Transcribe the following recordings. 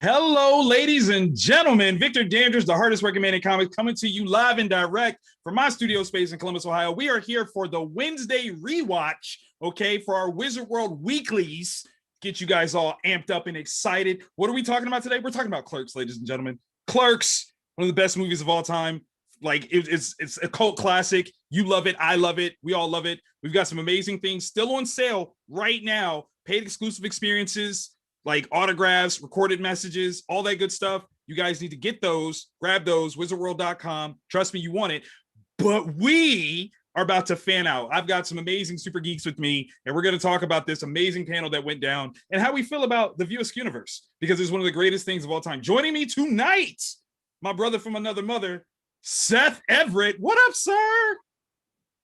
Hello, ladies and gentlemen. Victor Dandridge, the hardest recommended comic, coming to you live and direct from my studio space in Columbus, Ohio. We are here for the Wednesday rewatch, okay, for our Wizard World weeklies. Get you guys all amped up and excited. What are we talking about today? We're talking about Clerks, ladies and gentlemen. Clerks, one of the best movies of all time. Like it's a cult classic. You love it. I love it. We all love it. We've got some amazing things still on sale right now. Paid exclusive experiences, like autographs, recorded messages, all that good stuff. You guys need to get those, grab those, wizardworld.com. Trust me, you want it. But we are about to fan out. I've got some amazing super geeks with me, and we're going to talk about this amazing panel that went down and how we feel about the View Askew universe, because it's one of the greatest things of all time. Joining me tonight, my brother from another mother, Seth Everett. What up, sir?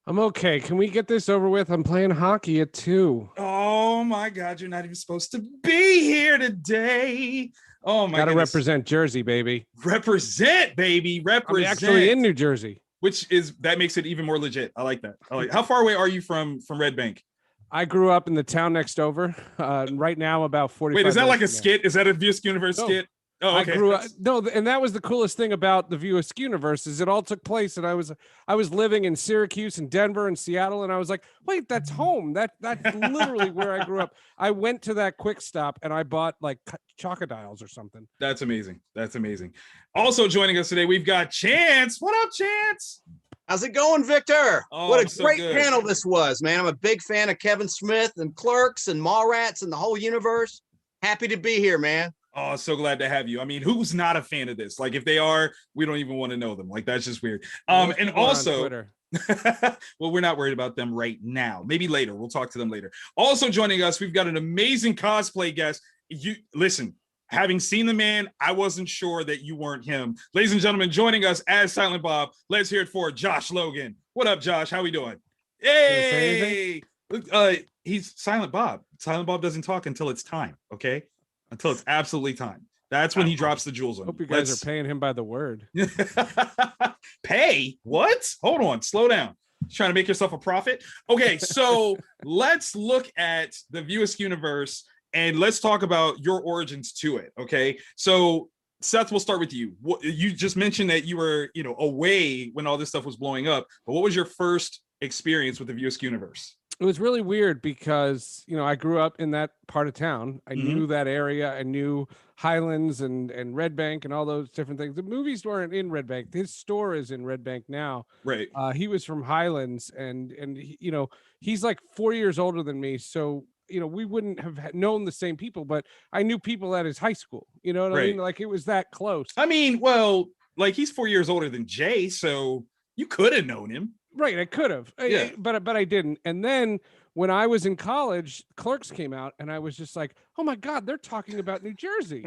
I'm okay. Can we get this over with? I'm playing hockey at 2. Oh my God, you're not even supposed to be here today. Oh my God. Gotta represent Jersey, baby. Represent, baby. Represent. I'm actually in New Jersey. That makes it even more legit. I like that. How far away are you from Red Bank? I grew up in the town next over. Right now, about 45. Wait, is that like a skit? Is that a View Askew universe skit? Oh, okay. I grew up, and that was the coolest thing about the View Askew universe is it all took place, and I was living in Syracuse and Denver and Seattle, and I was like, wait, that's home. That's literally where I grew up. I went to that Quick Stop and I bought like chocodiles or something. That's amazing. That's amazing. Also joining us today, we've got Chance. What up, Chance? How's it going, Victor? Oh, what a great panel this was, man. I'm a big fan of Kevin Smith and Clerks and Mallrats and the whole universe. Happy to be here, man. Oh, so glad to have you. I mean, who's not a fan of this? Like, if they are, we don't even want to know them. Like, that's just weird. And also, well, we're not worried about them right now. Maybe later. We'll talk to them later. Also joining us, we've got an amazing cosplay guest. You listen, having seen the man, I wasn't sure that you weren't him. Ladies and gentlemen, joining us as Silent Bob, let's hear it for Josh Logan. What up, Josh? How we doing? Hey! He's Silent Bob. Silent Bob doesn't talk until it's time, okay? Until it's absolutely time. That's when he drops the jewels on. Hope you guys are paying him by the word. Pay? What? Hold on. Slow down. Trying to make yourself a profit? Okay, so let's look at the View Askew universe and let's talk about your origins to it, okay? So Seth, we'll start with you. You just mentioned that you were, away when all this stuff was blowing up, but what was your first experience with the View Askew universe? It was really weird because, I grew up in that part of town. I knew that area. I knew Highlands and Red Bank and all those different things. The movies weren't in Red Bank. His store is in Red Bank now. Right. He was from Highlands and he's like 4 years older than me. So, we wouldn't have known the same people, but I knew people at his high school. You know what I mean? Like it was that close. I mean, well, like he's 4 years older than Jay, so you could have known him. Right, I could have, but I didn't. And then when I was in college, Clerks came out, and I was just like, "Oh my God, they're talking about New Jersey."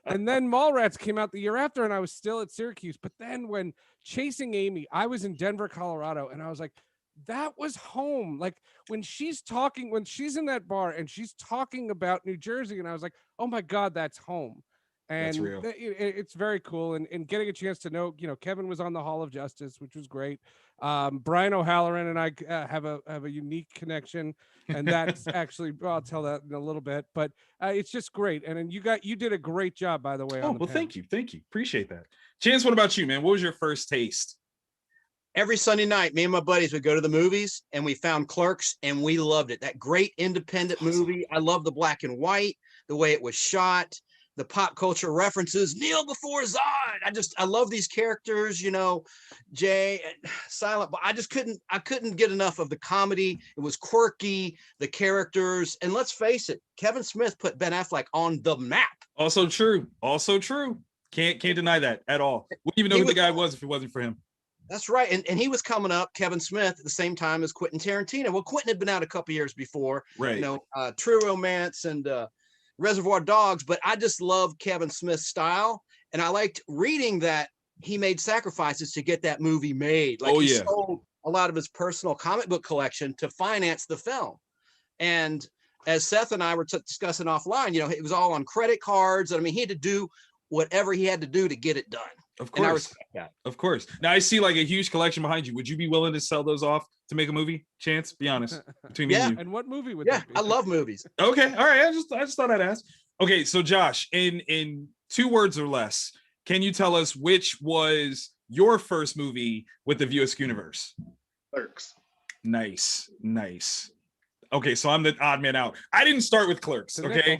And then Mallrats came out the year after, and I was still at Syracuse. But then when Chasing Amy, I was in Denver, Colorado, and I was like, "That was home." Like when she's in that bar and she's talking about New Jersey, and I was like, "Oh my God, that's home." And that's real. It's very cool, and getting a chance to know, Kevin was on the Hall of Justice, which was great. Brian O'Halloran and I have a unique connection, and that's actually, I'll tell that in a little bit, but it's just great. And then you did a great job, by the way. Oh, well, thank you, appreciate that. Chance, what about you, man? What was your first taste? Every Sunday night, me and my buddies would go to the movies, and we found Clerks, and we loved it. That great independent movie. I love the black and white, the way it was shot. The pop culture references, kneel before Zod. I love these characters, Jay, Silent, but I couldn't get enough of the comedy. It was quirky, the characters, and let's face it, Kevin Smith put Ben Affleck on the map. Also true. Can't deny that at all. Wouldn't even know who the guy was if it wasn't for him. That's right. And he was coming up, Kevin Smith, at the same time as Quentin Tarantino. Well, Quentin had been out a couple years before, right? True Romance and Reservoir Dogs, but I just love Kevin Smith's style, and I liked reading that he made sacrifices to get that movie made. Like he sold a lot of his personal comic book collection to finance the film. And as Seth and I were discussing offline, it was all on credit cards. I mean, he had to do whatever he had to do to get it done. Of course. And I respect that. Of course. Now I see like a huge collection behind you. Would you be willing to sell those off to make a movie? Chance, be honest. Between me and you. And what movie would that be? I love movies. Okay. All right. I just thought I'd ask. Okay, so Josh, in 2 words or less. Can you tell us which was your first movie with the View Askew universe? Clerks. Nice. Okay, so I'm the odd man out. I didn't start with Clerks, okay?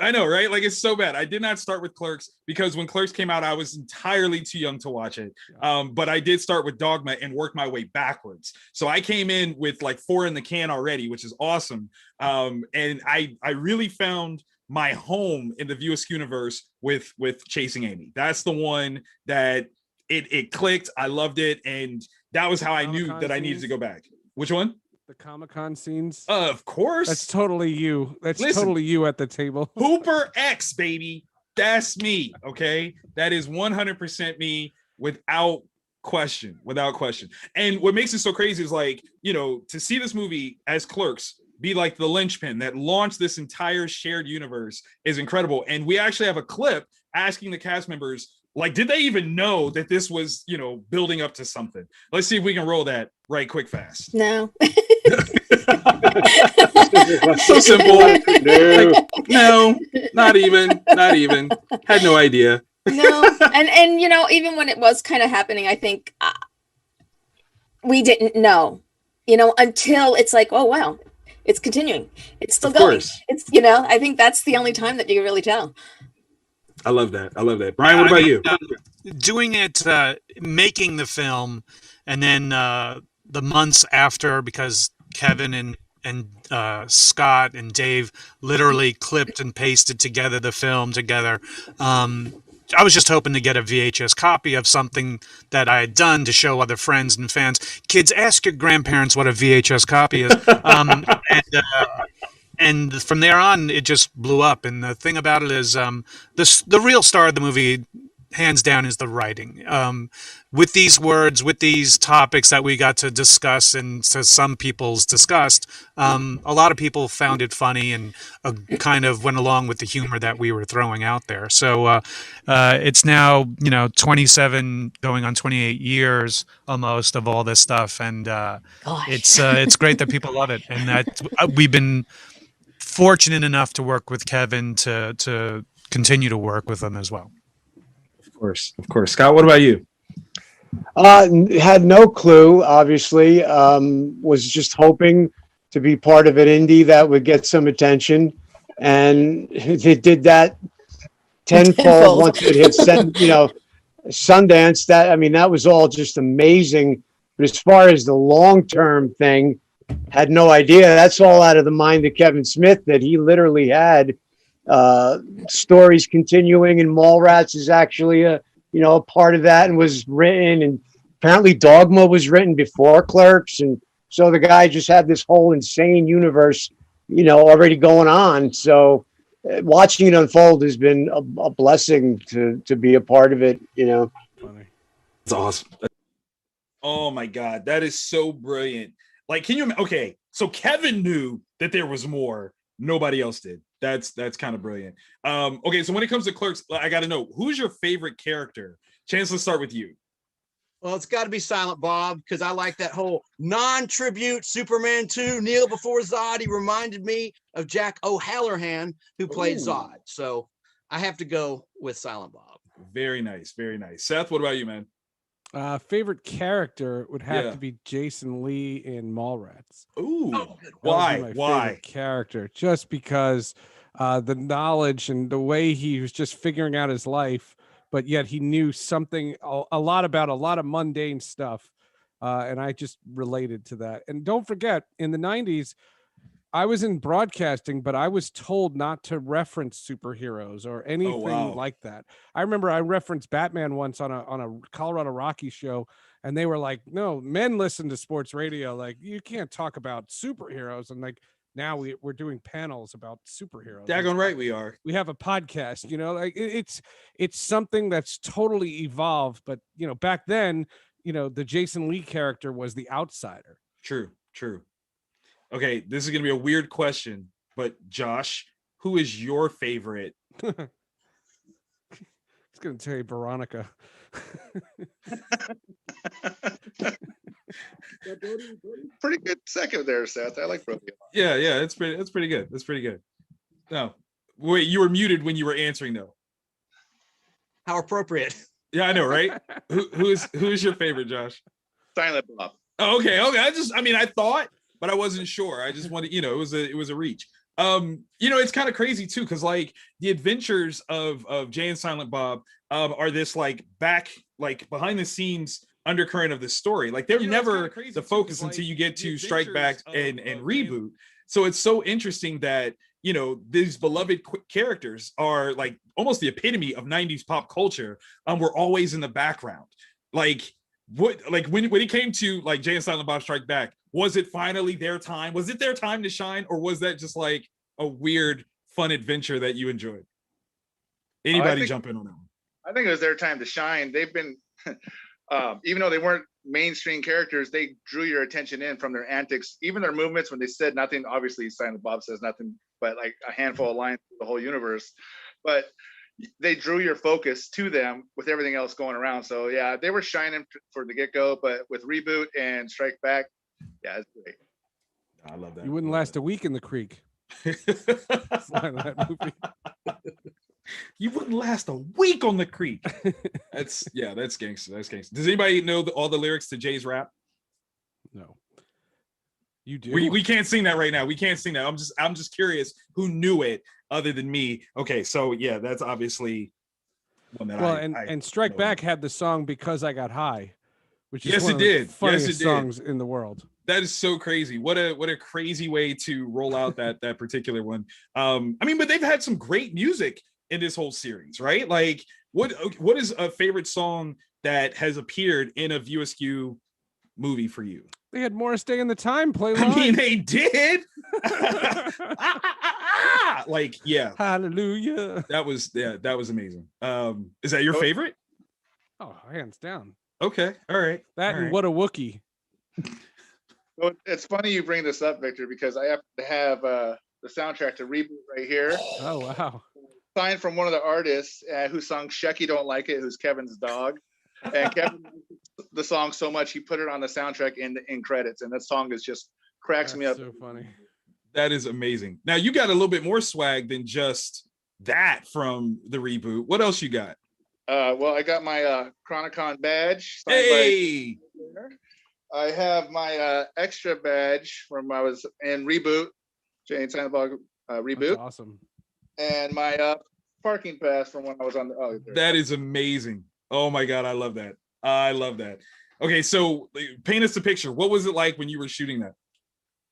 I know, right? Like, it's so bad. I did not start with Clerks because when Clerks came out, I was entirely too young to watch it. But I did start with Dogma and work my way backwards. So I came in with like 4 in the can already, which is awesome. And I really found my home in the View Askew universe with Chasing Amy. That's the one that it clicked. I loved it, and that was how I knew that I needed to go back. Which one? The Comic-Con scenes. Of course. That's totally you. Totally you at the table. Hooper X, baby. That's me. Okay. That is 100% me without question. And what makes it so crazy is, like, you know, to see this movie as Clerks be like the linchpin that launched this entire shared universe is incredible. And we actually have a clip asking the cast members, like, did they even know that this was, you know, building up to something? Let's see if we can roll that right quick fast. No. So simple. Like, no, not even. Had no idea. No. And you know, even when it was kind of happening, I think we didn't know, you know, until it's like, oh, wow, it's continuing. It's still going. It's, you know, I think that's the only time that you can really tell. I love that. Brian, what about you? Doing it, making the film, and then the months after, because Kevin and Scott and Dave literally clipped and pasted together the film together. I was just hoping to get a VHS copy of something that I had done to show other friends and fans. Kids, ask your grandparents what a VHS copy is. And from there on, it just blew up. And the thing about it is, the real star of the movie, hands down, is the writing. With these words, with these topics that we got to discuss, and to some people's discussed, a lot of people found it funny and kind of went along with the humor that we were throwing out there. So it's now, you know, 27 going on 28 years almost of all this stuff, and it's great that people love it, and that we've been fortunate enough to work with Kevin to continue to work with him as well. Of course. Scott, what about you? Had no clue, obviously. Was just hoping to be part of an indie that would get some attention, and it did that tenfold once it hit Sundance. That was all just amazing. But as far as the long-term thing, had no idea. That's all out of the mind of Kevin Smith, that he literally had stories continuing, and Mallrats is actually a part of that, and was written, and apparently Dogma was written before Clerks, and so the guy just had this whole insane universe, already going on. So watching it unfold has been a blessing to be a part of it. Funny. It's awesome. Oh my God, that is so brilliant. Like, okay, so Kevin knew that there was more. Nobody else did. That's kind of brilliant. Okay, so when it comes to Clerks, I got to know, who's your favorite character? Chance, let's start with you. Well, it's got to be Silent Bob, because I like that whole non-tribute Superman 2, Kneel Before Zod. He reminded me of Jack O'Halloran, who played Zod. So I have to go with Silent Bob. Very nice, very nice. Seth, what about you, man? Favorite character would have to be Jason Lee in Mallrats. Ooh, why? Character, just because the knowledge and the way he was just figuring out his life, but yet he knew something a lot about a lot of mundane stuff, and I just related to that. And don't forget, in the 90s, I was in broadcasting, but I was told not to reference superheroes or anything like that. I remember I referenced Batman once on a Colorado Rockies show, and they were like, "No, men listen to sports radio. Like, you can't talk about superheroes." And like, now we're doing panels about superheroes. Daggone right we are. We have a podcast. Like it's something that's totally evolved. But back then, the Jason Lee character was the outsider. True. Okay, this is going to be a weird question, but Josh, who is your favorite? It's going to tell you Veronica. Pretty good second there, Seth. I like Brody. Yeah, it's pretty good. That's pretty good. No, wait, you were muted when you were answering, though. How appropriate. Yeah, I know, right? Who's your favorite, Josh? Silent Bob. Oh, okay. I thought, but I wasn't sure. I just wanted, it was a reach. It's kind of crazy too, because like the adventures of Jay and Silent Bob are this like behind the scenes undercurrent of the story. Like they're never the focus until you get to Strike Back and Reboot. So it's so interesting that these beloved characters are like almost the epitome of 90s pop culture. We're always in the background. Like when it came to like Jay and Silent Bob Strike Back, was it finally their time? Was it their time to shine, or was that just like a weird, fun adventure that you enjoyed? Anybody jump in on that one? I think it was their time to shine. They've been, even though they weren't mainstream characters, they drew your attention in from their antics, even their movements when they said nothing. Obviously, Silent Bob says nothing but like a handful of lines through the whole universe. But they drew your focus to them with everything else going around. So yeah, they were shining for the get-go, but with Reboot and Strike Back, yeah, it's great. I love that. You wouldn't last a week in the creek. That movie. You wouldn't last a week on the creek. That's gangster. That's gangster. Does anybody know all the lyrics to Jay's rap? No. You do. We can't sing that right now. We can't sing that. I'm just curious who knew it other than me. Okay, so yeah, that's obviously one that and Strike Back had the song Because I Got High, which is one of the funniest songs in the world. That is so crazy. What a crazy way to roll out that particular one. But they've had some great music in this whole series, right? Like what is a favorite song that has appeared in a View Askew movie for you? They had Morris Day and the Time play live. I mean, they did. Like, yeah. Hallelujah. That was amazing. Is that your favorite? Oh, hands down. Okay. All right. What a Wookiee. Well, it's funny you bring this up, Victor, because I have to have the soundtrack to Reboot right here. Oh, wow. Signed from one of the artists who sung Shecky Don't Like It, who's Kevin's dog. And Kevin liked the song so much, he put it on the soundtrack in credits. And that song is just cracks me up. So funny. That is amazing. Now, you got a little bit more swag than just that from the Reboot. What else you got? Well, I got my Chronicon badge. Hey! I have my extra badge from when I was in Reboot, Jay and Silent Bob Reboot. That's awesome. And my parking pass from when I was on the. That is amazing. Oh my God, I love that. I love that. Okay, so paint us a picture. What was it like when you were shooting that?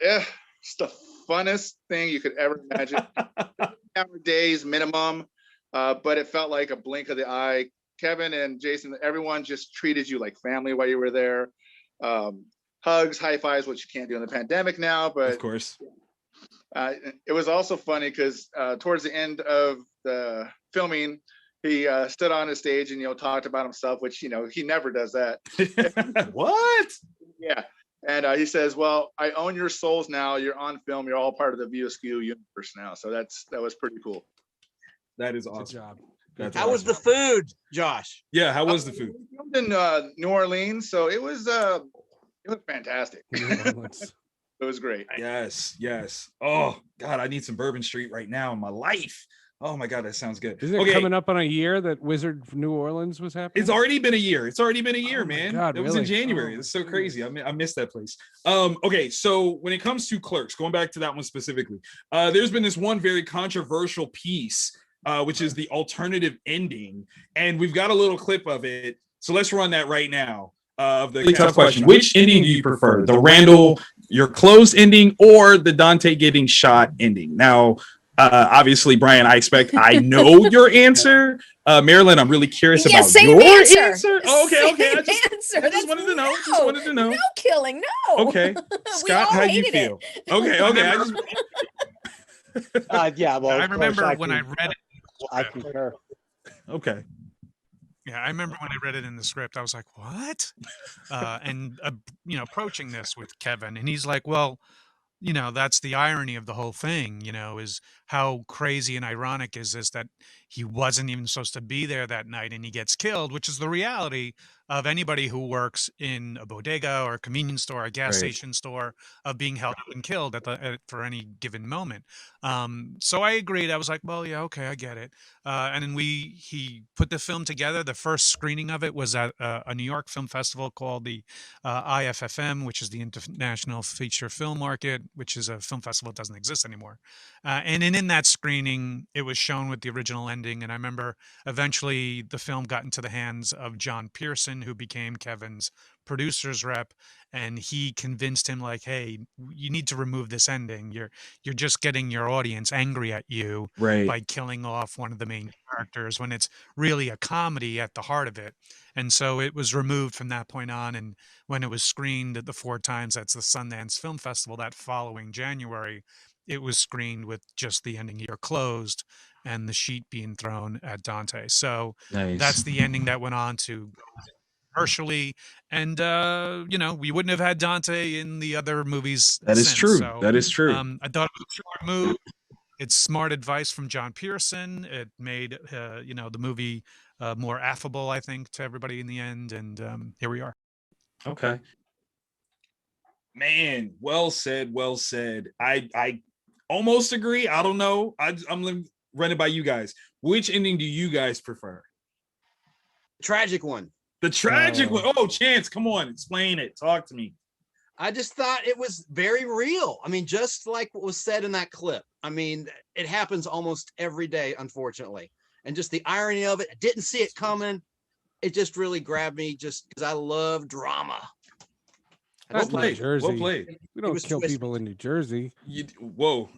Yeah, it's the funnest thing you could ever imagine. hour days minimum, but it felt like a blink of the eye. Kevin and Jason, everyone just treated you like family while you were there. Hugs, high fives, which you can't do in the pandemic now, but of course. It was also funny because towards the end of the filming, he stood on the stage and talked about himself, which he never does that. What? Yeah, and he says, "Well, I own your souls now. You're on film. You're all part of the View Askew universe now." So that was pretty cool. That is awesome. Good job. How was the food, Josh? Yeah, how was the food? We filmed in New Orleans, so it was fantastic. It was great. Yes. Oh God, I need some Bourbon Street right now in my life. Oh my God, that sounds good. Is it coming up on a year that Wizard New Orleans was happening? It's already been a year. Oh man. God, it was in January. It's so crazy. I missed that place. Okay, so when it comes to Clerks, going back to that one specifically, there's been this one very controversial piece, which is the alternative ending, and we've got a little clip of it. So let's run that right now. Of the really tough question. Which ending do you prefer? The Randall, your closed ending, or the Dante getting shot ending? Now, obviously, Brian, I expect I know your answer. Marilyn, I'm really curious about your answer. Oh, okay. I just wanted to know. No killing, no. Okay. Scott, how do you feel? Okay. Yeah, well, I remember when I read it. I concur. Okay. Yeah, I remember when I read it in the script, I was like, what? And approaching this with Kevin, and he's like, well, that's the irony of the whole thing, is how crazy and ironic is this that he wasn't even supposed to be there that night and he gets killed, which is the reality of anybody who works in a bodega or a convenience store, a gas station store, of being held up and killed for any given moment. So I agreed. I was like, well, yeah, okay, I get it. And then he put the film together. The first screening of it was at a New York film festival called the IFFM, which is the International Feature Film Market, which is a film festival that doesn't exist anymore. And in that screening, it was shown with the original ending. And I remember eventually the film got into the hands of John Pearson, who became Kevin's producer's rep, and he convinced him, like, hey, you need to remove this ending. You're just getting your audience angry at you by killing off one of the main characters when it's really a comedy at the heart of it. And so it was removed from that point on. And when it was screened at the 4 times that's the Sundance Film Festival that following January, it was screened with just the ending year closed and the sheet being thrown at Dante. So that's the ending that went on to commercially. And, we wouldn't have had Dante in the other movies. That is true. So, that is true. I thought it was a smart move. It's smart advice from John Pearson. It made, the movie more affable, I think, to everybody in the end. And here we are. Okay. Man, well said. Well said. I almost agree. I don't know. I'm going to run it by you guys. Which ending do you guys prefer? Tragic one. The tragic one. Oh, Chance, come on. Explain it. Talk to me. I just thought it was very real. I mean, just like what was said in that clip. I mean, it happens almost every day, unfortunately. And just the irony of it, I didn't see it coming. It just really grabbed me just because I love drama. That's New Jersey. Well played. We don't kill people in New Jersey. Whoa.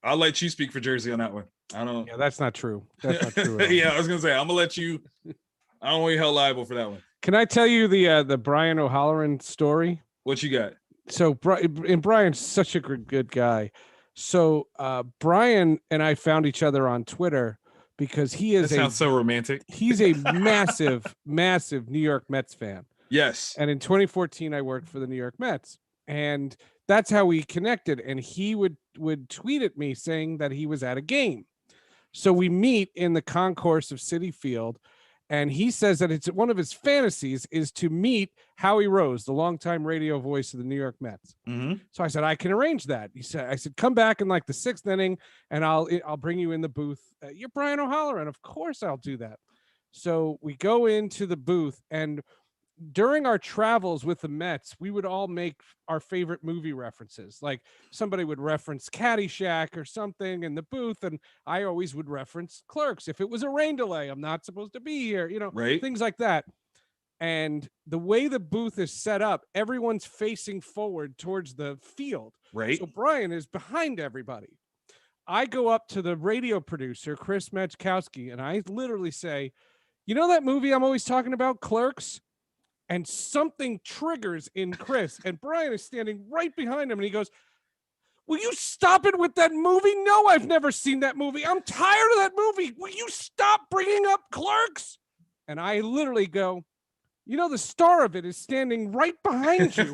I'll let you speak for Jersey on that one. I don't. Yeah, that's not true. That's not true. Yeah, I was going to say, I'm going to let you. I don't want you held liable for that one. Can I tell you the Brian O'Halloran story? What you got? So Brian's such a good guy. So Brian and I found each other on Twitter because he is sounds so romantic. He's a massive New York Mets fan. Yes. And in 2014, I worked for the New York Mets, and that's how we connected. And he would tweet at me saying that he was at a game. So we meet in the concourse of Citi Field. And he says that it's one of his fantasies is to meet Howie Rose, the longtime radio voice of the New York Mets. Mm-hmm. So I said, I can arrange that. I said, come back in like the 6th inning and I'll bring you in the booth. You're Brian O'Halloran. Of course I'll do that. So we go into the booth, and during our travels with the Mets, we would all make our favorite movie references. Like somebody would reference Caddyshack or something in the booth, and I always would reference Clerks. If it was a rain delay, I'm not supposed to be here, things like that. And the way the booth is set up, everyone's facing forward towards the field. Right. So Brian is behind everybody. I go up to the radio producer, Chris Metchkowski, and I literally say, you know that movie I'm always talking about, Clerks? And something triggers in Chris, and Brian is standing right behind him, and he goes, will you stop it with that movie? No, I've never seen that movie. I'm tired of that movie. Will you stop bringing up Clerks? And I literally go, the star of it is standing right behind you.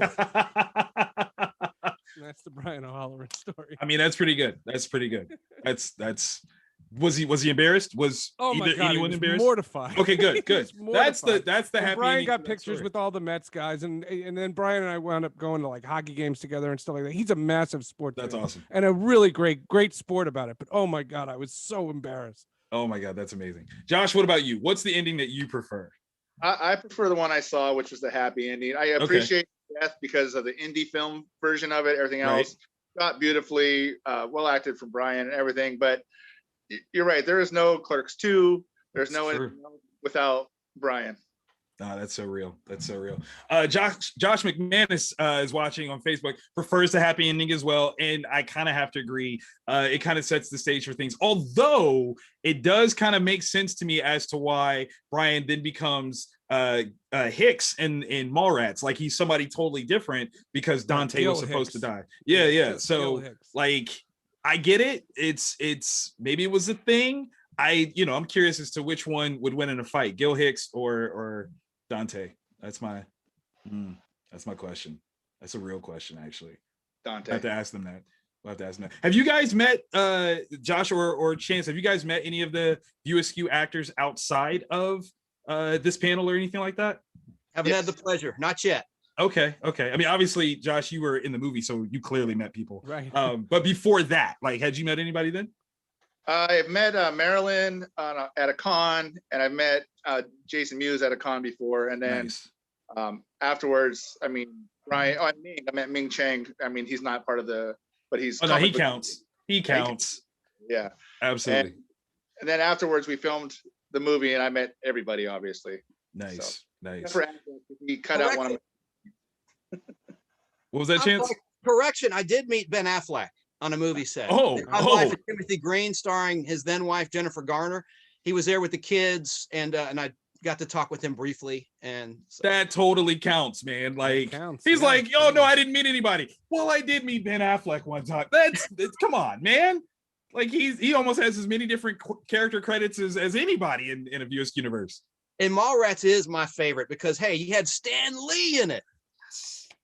That's the Brian O'Halloran story. I mean, that's pretty good. That's pretty good. That's was he embarrassed? Was anyone embarrassed? Mortified. Okay, good. That's the happy. Brian got pictures with all the Mets guys, and then Brian and I wound up going to like hockey games together and stuff like that. He's a massive sport fan. That's awesome. And a really great sport about it. But oh my God, I was so embarrassed. Oh my God, that's amazing. Josh, what about you? What's the ending that you prefer? I prefer the one I saw, which was the happy ending. I appreciate death because of the indie film version of it. Everything else shot beautifully, well acted from Brian and everything. But you're right. There is no Clerks 2. There's no without Brian. Oh, that's so real. That's so real. Josh McManus is watching on Facebook, prefers the happy ending as well. And I kind of have to agree. It kind of sets the stage for things. Although it does kind of make sense to me as to why Brian then becomes Hicks in Mallrats. Like he's somebody totally different because Dante was supposed to die. Yeah. So like, I get it. It's maybe it was a thing. I'm curious as to which one would win in a fight, Gil Hicks or Dante. That's my question. That's a real question, actually. Dante. I have to ask them that. Have you guys met Josh or Chance? Have you guys met any of the View Askew actors outside of this panel or anything like that? Haven't had the pleasure, not yet. Okay. I mean, obviously, Josh, you were in the movie, so you clearly met people. Right. But before that, like, had you met anybody then? I've met Marilyn at a con, and I've met Jason Mewes at a con before, and then afterwards, I mean, Brian. Oh, I met Ming Chang. I mean, he's not part of the, but he's. Oh no, he counts. He counts. Yeah, absolutely. And then afterwards, we filmed the movie, and I met everybody, obviously. Nice. He cut out one of. What was that, Chance? Correction, I did meet Ben Affleck on a movie set. My wife, Timothy Green, starring his then wife Jennifer Garner. He was there with the kids, and I got to talk with him briefly. And so. That totally counts, man. Like he's like, oh no, I didn't meet anybody. Well, I did meet Ben Affleck one time. That's come on, man. Like he almost has as many different character credits as anybody in a Viewers universe. And Mallrats is my favorite because hey, he had Stan Lee in it.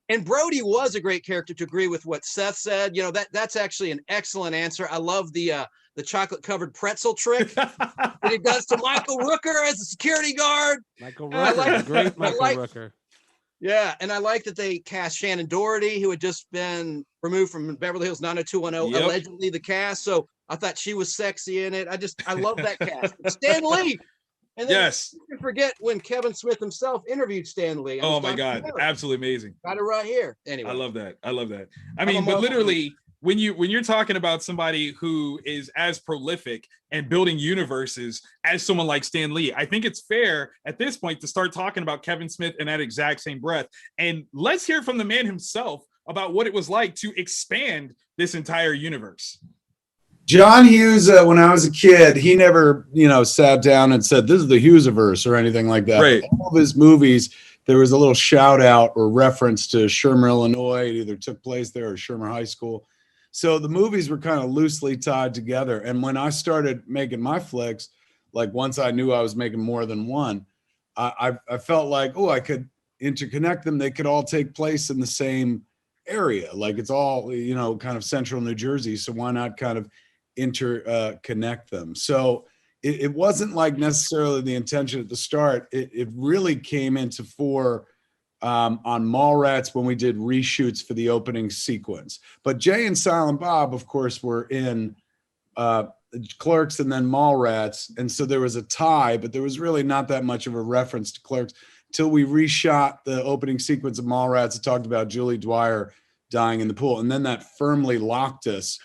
And Brody was a great character, to agree with what Seth said. You know, that's actually an excellent answer. I love the chocolate covered pretzel trick that he does to Michael Rooker as a security guard. Michael Rooker, great Michael Rooker. Yeah, and I like that they cast Shannon Doherty, who had just been removed from Beverly Hills 90210, allegedly the cast. So I thought she was sexy in it. I love that cast. Stan Lee. And then you forget when Kevin Smith himself interviewed Stan Lee. Oh my God, absolutely amazing. Got it right here. Anyway. I love that. I mean, but literally when you're talking about somebody who is as prolific and building universes as someone like Stan Lee, I think it's fair at this point to start talking about Kevin Smith in that exact same breath. And let's hear from the man himself about what it was like to expand this entire universe. John Hughes, when I was a kid, he never, sat down and said, this is the Hughes-averse or anything like that. Right. All of his movies, there was a little shout out or reference to Shermer, Illinois. It either took place there or Shermer High School. So the movies were kind of loosely tied together. And when I started making my flicks, like once I knew I was making more than one, I felt like, I could interconnect them. They could all take place in the same area. Like it's all, kind of central New Jersey. So why not kind of interconnect them? So it wasn't like necessarily the intention at the start. It really came into fore on Mallrats when we did reshoots for the opening sequence. But Jay and Silent Bob, of course, were in Clerks and then Mallrats, and so there was a tie, but there was really not that much of a reference to Clerks till we reshot the opening sequence of Mallrats. It talked about Julie Dwyer dying in the pool, and then that firmly locked us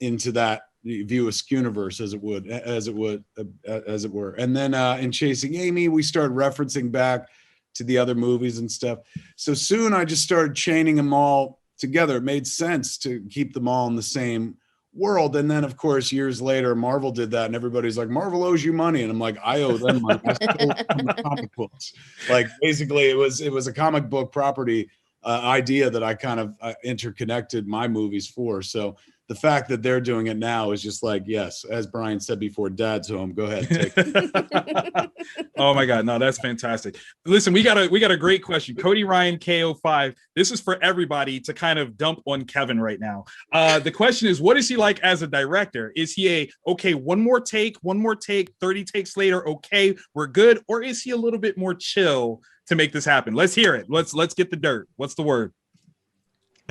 into that Viewers universe, as it were. And then in Chasing Amy, we started referencing back to the other movies and stuff. So soon I just started chaining them all together. It made sense to keep them all in the same world. And then, of course, years later, Marvel did that, and everybody's like, Marvel owes you money, and I'm like, I owe them money. I still owe them comic books. Like basically, it was a comic book property idea that I kind of interconnected my movies for. So the fact that they're doing it now is just like, yes, as Brian said before, Dad's home. Go ahead, take it. Oh my God, no, that's fantastic. Listen, we got a great question. Cody Ryan KO5. This is for everybody to kind of dump on Kevin right now. The question is, what is he like as a director? Is he one more take, 30 takes later, okay, we're good, or is he a little bit more chill to make this happen? Let's hear it. Let's get the dirt. What's the word?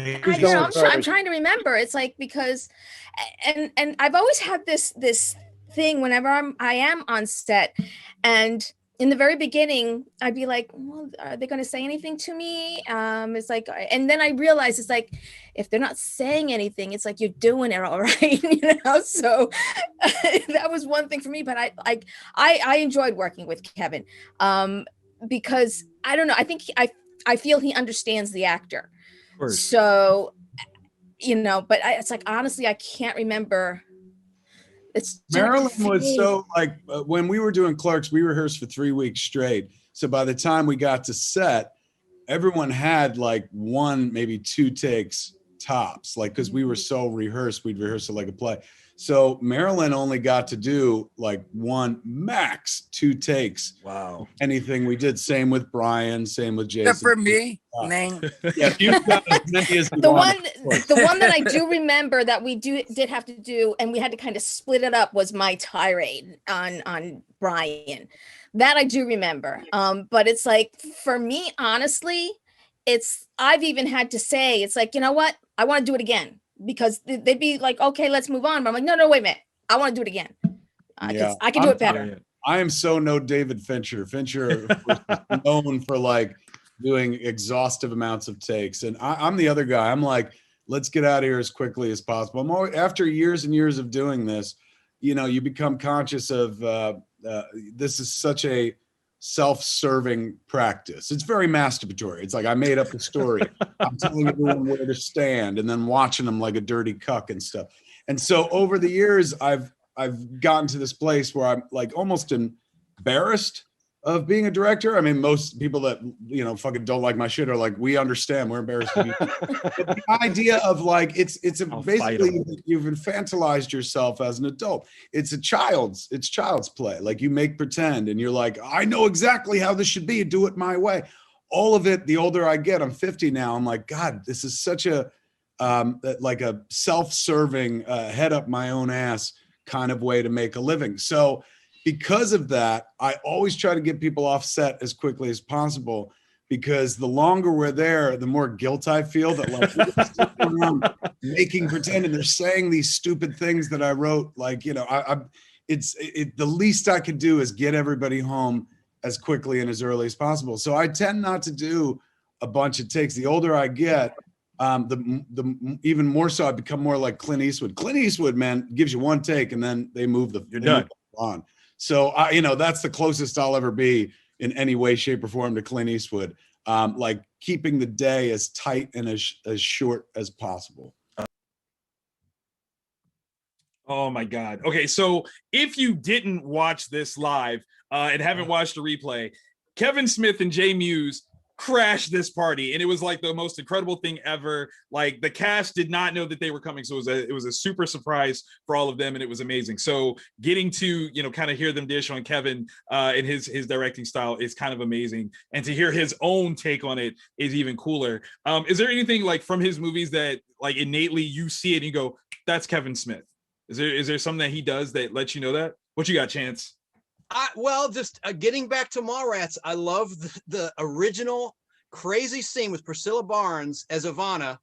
I'm trying to remember. It's like, because and I've always had this thing whenever I am on set, and in the very beginning I'd be like, well, are they going to say anything to me? It's like, and then I realized it's like, if they're not saying anything, it's like, you're doing it all right. So that was one thing for me. But I enjoyed working with Kevin because I don't know, I think I feel he understands the actor. So, but it's like, honestly, I can't remember. Marilyn was so like, when we were doing Clerks, we rehearsed for 3 weeks straight. So by the time we got to set, everyone had like one, maybe two takes tops, like, cause we were so rehearsed, we'd rehearse it like a play. So Marilyn only got to do like one, max 2 takes. Wow. Anything we did. Same with Brian, same with Jason. Except for me. Yeah, the one that I do remember that we did have to do, and we had to kind of split it up, was my tirade on Brian. That I do remember. But it's like, for me, honestly, I've even had to say, it's like, you know what? I want to do it again, because they'd be like, okay, let's move on. But I'm like, no, wait a minute. I want to do it again. Yeah, I can do it better. I am so no David Fincher. Fincher is known for like doing exhaustive amounts of takes. And I'm the other guy. I'm like, let's get out of here as quickly as possible. I'm always, after years and years of doing this, you know, you become conscious of this is such a self-serving practice. It's very masturbatory. It's like, I made up the story. I'm telling everyone where to stand and then watching them like a dirty cuck and stuff. And so over the years, I've gotten to this place where I'm like almost embarrassed of being a director. I mean, most people that, you know, fucking don't like my shit are like, we understand, we're embarrassed to be. But the idea of like, it's basically you've infantilized yourself as an adult. It's child's play. Like, you make pretend and you're like, I know exactly how this should be, do it my way. All of it, the older I get, I'm 50 now, I'm like, God, this is such a like a self-serving head up my own ass kind of way to make a living. So because of that, I always try to get people off set as quickly as possible, because the longer we're there, the more guilt I feel that like we're sitting around making pretend and they're saying these stupid things that I wrote. Like, you know, the least I could do is get everybody home as quickly and as early as possible. So I tend not to do a bunch of takes. The older I get, the even more so I become more like Clint Eastwood. Clint Eastwood, man, gives you one take and then they move you're done on. So you know, that's the closest I'll ever be in any way, shape, or form to Clint Eastwood. Like keeping the day as tight and as short as possible. Oh my God. Okay, so if you didn't watch this live and haven't watched the replay, Kevin Smith and Jay Muse crashed this party, and it was like the most incredible thing ever. Like, the cast did not know that they were coming, so it was a super surprise for all of them, and it was amazing. So getting to, you know, kind of hear them dish on Kevin and his directing style is kind of amazing, and to hear his own take on it is even cooler. Is there anything like from his movies that like innately you see it and you go, that's Kevin Smith? Is there something that he does that lets you know that? What you got, Chance? Well, just getting back to Mallrats, I love the original crazy scene with Priscilla Barnes as Ivana,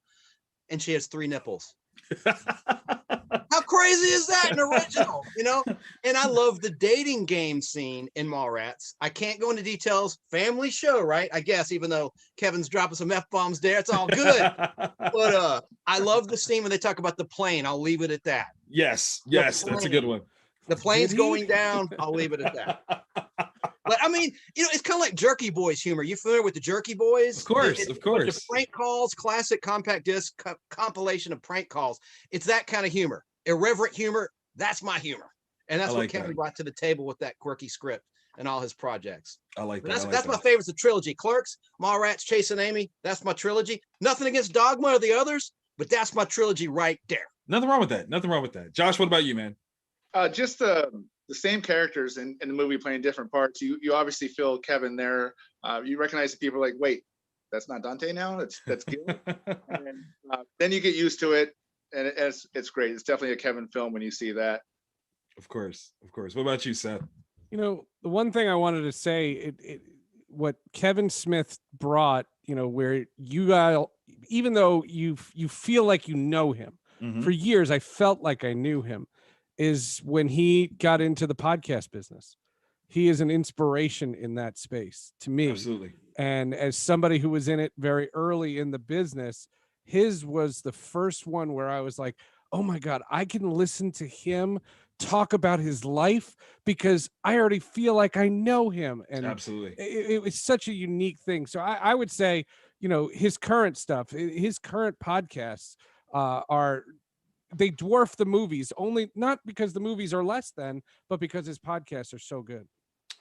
and she has 3 nipples. How crazy is that in original, you know? And I love the dating game scene in Mallrats. I can't go into details. Family show, right? I guess, even though Kevin's dropping some F-bombs there, it's all good. But I love the scene when they talk about the plane. I'll leave it at that. Yes, that's a good one. The plane's going down. I'll leave it at that. But I mean, you know, it's kind of like Jerky Boys humor. You familiar with the Jerky Boys? Of course, of course. The prank calls, classic compact disc compilation of prank calls. It's that kind of humor, irreverent humor. That's my humor, and that's what Kevin brought to the table with that quirky script and all his projects. I like that. That's my favorite. The trilogy: Clerks, Mallrats, Chasing Amy. That's my trilogy. Nothing against Dogma or the others, but that's my trilogy right there. Nothing wrong with that. Nothing wrong with that. Josh, what about you, man? Just the same characters in the movie playing different parts. You obviously feel Kevin there. You recognize the people like, wait, that's not Dante now. That's Gil. And then you get used to it, and it's great. It's definitely a Kevin film when you see that. Of course. What about you, Seth? You know, the one thing I wanted to say, what Kevin Smith brought, you know, where you guys, even though you feel like you know him, for years I felt like I knew him, is when he got into the podcast business. He is an inspiration in that space to me. Absolutely. And as somebody who was in it very early in the business, his was the first one where I was like, oh my God, I can listen to him talk about his life because I already feel like I know him. And absolutely, it was such a unique thing. So I would say, you know, his current stuff, his current podcasts they dwarf the movies, only not because the movies are less than, but because his podcasts are so good.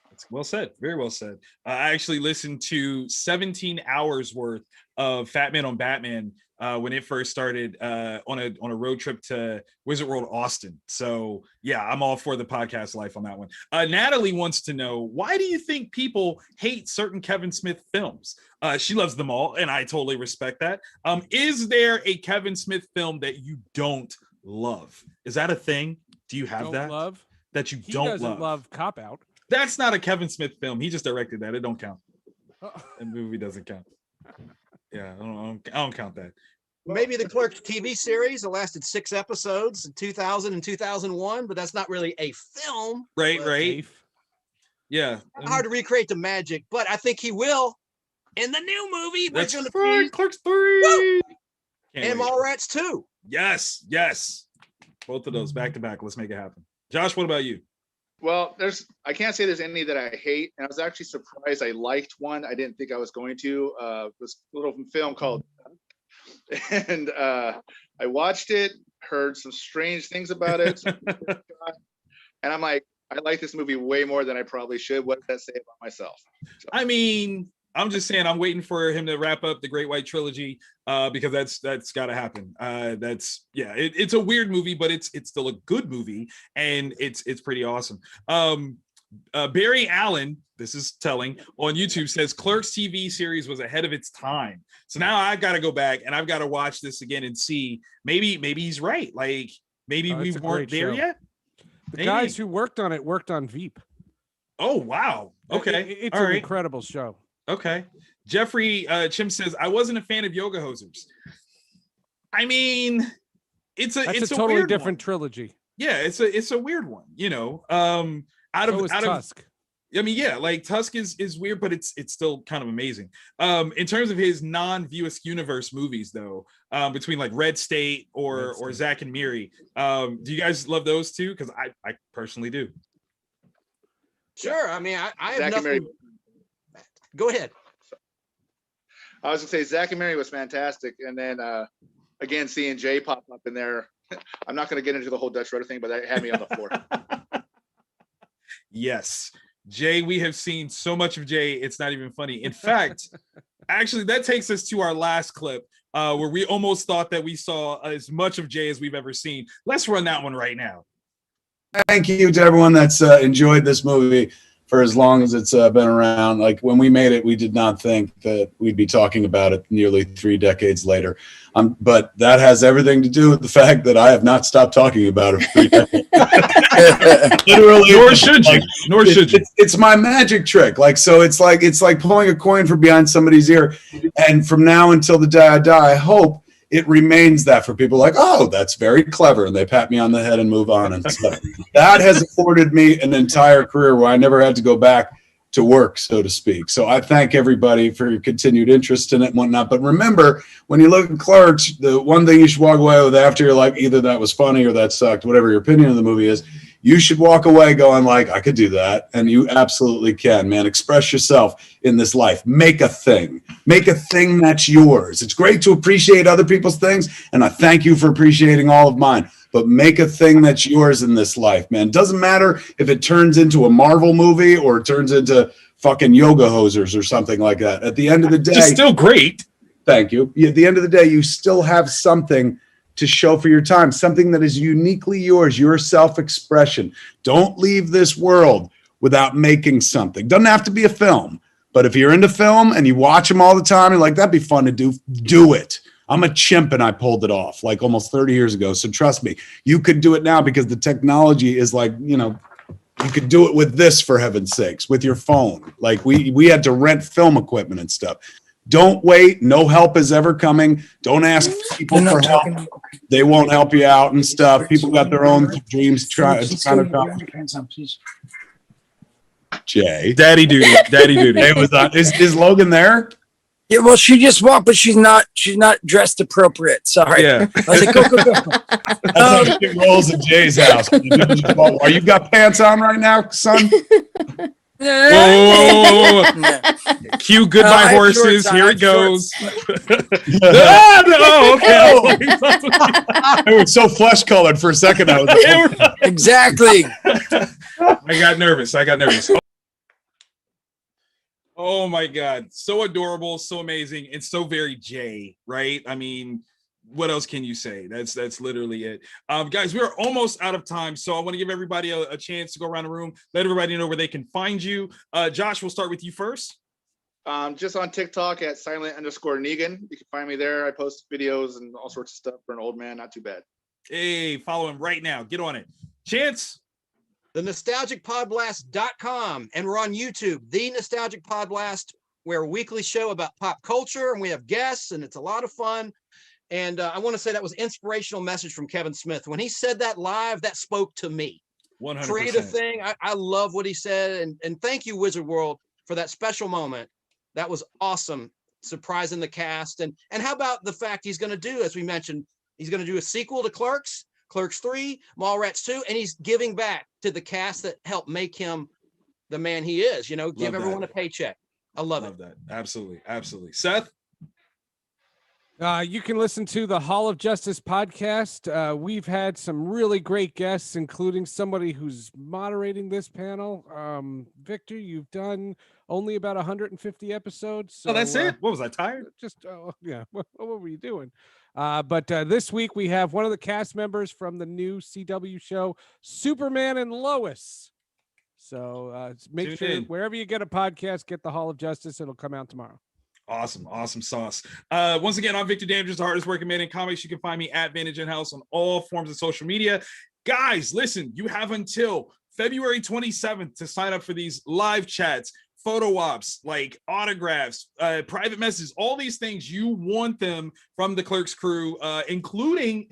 That's well said. Very well said. I actually listened to 17 hours worth of Fat Man on Batman when it first started on a road trip to Wizard World Austin. So yeah, I'm all for the podcast life on that one. Natalie wants to know, why do you think people hate certain Kevin Smith films? She loves them all, and I totally respect that. Is there a Kevin Smith film that you don't love? Is that a thing? Do you have that? Love? That you he don't doesn't love Cop Out. That's not a Kevin Smith film. He just directed that. It don't count. That movie doesn't count. Yeah, I don't count that. Maybe the Clerks TV series that lasted 6 episodes in 2000 and 2001, but that's not really a film. Right. Yeah. Hard to recreate the magic, but I think he will in the new movie. That's right. Clerks 3. And Mallrats 2. Yes. Both of those back to back. Let's make it happen. Josh, what about you? Well, I can't say there's any that I hate, and I was actually surprised I liked one. I didn't think I was going to. This little film called, and I watched it, heard some strange things about it, and I'm like, I like this movie way more than I probably should. What does that say about myself? So. I mean, I'm just saying, I'm waiting for him to wrap up the Great White Trilogy because that's got to happen. It's a weird movie, but it's still a good movie, and it's pretty awesome. Barry Allen, this is telling, on YouTube says Clerks TV series was ahead of its time. So now I've got to go back and I've got to watch this again and see maybe he's right. Like maybe we weren't there yet. The guys who worked on it worked on Veep. Oh wow! Okay, it's an incredible show. Okay. Jeffrey Chim says, I wasn't a fan of Yoga Hosers. I mean, it's a totally different trilogy. Yeah, it's a weird one, you know. Out of Tusk. I mean, yeah, like Tusk is weird, but it's still kind of amazing. In terms of his non-View Askew universe movies, though, between like Red State or Zack and Miri, do you guys love those too? Because I personally do. Sure. I mean, I have nothing. Go ahead. I was gonna say Zack and Miri was fantastic, and then again seeing Jay pop up in there. I'm not gonna get into the whole Dutch Rudder thing, but that had me on the floor. Yes, Jay, we have seen so much of Jay, it's not even funny. In fact, actually, that takes us to our last clip where we almost thought that we saw as much of Jay as we've ever seen. Let's run that one right now. Thank you to everyone that's enjoyed this movie for as long as it's been around. Like when we made it, we did not think that we'd be talking about it nearly 3 decades later. But that has everything to do with the fact that I have not stopped talking about it for 3 decades. Literally, nor should you. It's my magic trick. Like, so it's like pulling a coin from behind somebody's ear. And from now until the day I die, I hope it remains that for people like, oh, that's very clever. And they pat me on the head and move on. And stuff. That has afforded me an entire career where I never had to go back to work, so to speak. So I thank everybody for your continued interest in it and whatnot. But remember, when you look at Clerks, the one thing you should walk away with after you're like, either that was funny or that sucked, whatever your opinion of the movie is, you should walk away going like, I could do that. And you absolutely can, man. Express yourself in this life. Make a thing. Make a thing that's yours. It's great to appreciate other people's things, and I thank you for appreciating all of mine. But make a thing that's yours in this life, man. Doesn't matter if it turns into a Marvel movie or it turns into fucking Yoga Hosers or something like that. At the end of the day, it's still great. Thank you. At the end of the day, you still have something to show for your time, something that is uniquely yours, your self-expression. Don't leave this world without making something. Doesn't have to be a film, but if you're into film and you watch them all the time, you're like, that'd be fun to do it. I'm a chimp and I pulled it off like almost 30 years ago. So trust me, you could do it now because the technology is like, you know, you could do it with this, for heaven's sakes, with your phone. Like we had to rent film equipment and stuff. Don't wait. No help is ever coming. Don't ask people for help. They won't help you out and stuff. People got their own dreams. Jay. Daddy duty. Hey, is Logan there? Yeah, well, she just walked, but she's not dressed appropriate. Sorry. Yeah. I was like, go. That's how it rolls at Jay's house. Are you got pants on right now, son? Whoa. Cue Goodbye Horses. Here it goes. It was so flesh colored for a second. I was like, exactly. I got nervous. Oh my God. So adorable, so amazing, and so very Jay, right? I mean, what else can you say? That's literally it. Guys, we are almost out of time, so I want to give everybody a chance to go around the room, let everybody know where they can find you. Josh, we'll start with you first. Just on TikTok at silent_Negan. You can find me there. I post videos and all sorts of stuff for an old man. Not too bad. Hey, follow him right now. Get on it. Chance. thenostalgicpodblast.com, and we're on YouTube, The Nostalgic Podblast. We're a weekly show about pop culture, and we have guests, and it's a lot of fun. And I want to say that was an inspirational message from Kevin Smith. When he said that live, that spoke to me. 100%. Creative thing. I love what he said. And thank you, Wizard World, for that special moment. That was awesome. Surprising the cast. And how about the fact he's going to do, as we mentioned, he's going to do a sequel to Clerks 3, Mallrats 2, and he's giving back to the cast that helped make him the man he is, you know, give everyone a paycheck. I love that. Absolutely. Absolutely. Seth? You can listen to the Hall of Justice podcast. We've had some really great guests, including somebody who's moderating this panel. Victor, you've done only about 150 episodes. So, that's it? What was I, tired? Just, yeah. What were you doing? But this week we have one of the cast members from the new CW show, Superman and Lois. So make sure wherever you get a podcast, get the Hall of Justice. It'll come out tomorrow. Awesome sauce. Once again, I'm Victor Dandridge, the hardest working man in comics. You can find me at Vantage in House on all forms of social media. Guys, listen, you have until February 27th to sign up for these live chats, photo ops, like autographs, private messages, all these things. You want them from the Clerks crew, including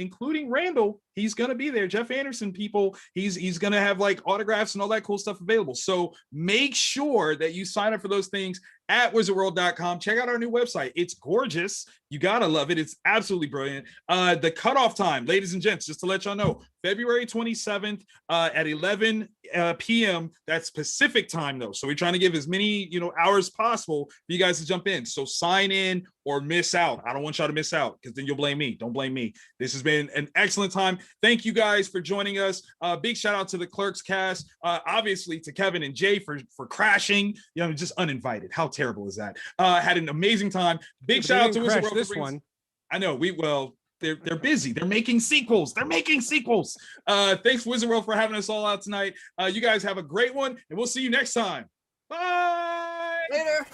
Randall. He's gonna be there. Jeff Anderson, people. He's gonna have like autographs and all that cool stuff available. So make sure that you sign up for those things at wizardworld.com. Check out our new website. It's gorgeous. You gotta love it. It's absolutely brilliant. The cutoff time, ladies and gents, just to let y'all know, February 27th at 11 p.m. That's Pacific time though. So we're trying to give as many hours possible for you guys to jump in. So sign in or miss out. I don't want y'all to miss out because then you'll blame me. Don't blame me. This has been an excellent time. Thank you guys for joining us. Big shout out to the Clerks cast. Obviously to Kevin and Jay for crashing. Just uninvited. How terrible is that? Had an amazing time. Big shout out to Wizard World. This one. I know. They're busy. They're making sequels. Thanks Wizard World for having us all out tonight. You guys have a great one, and we'll see you next time. Bye. Later.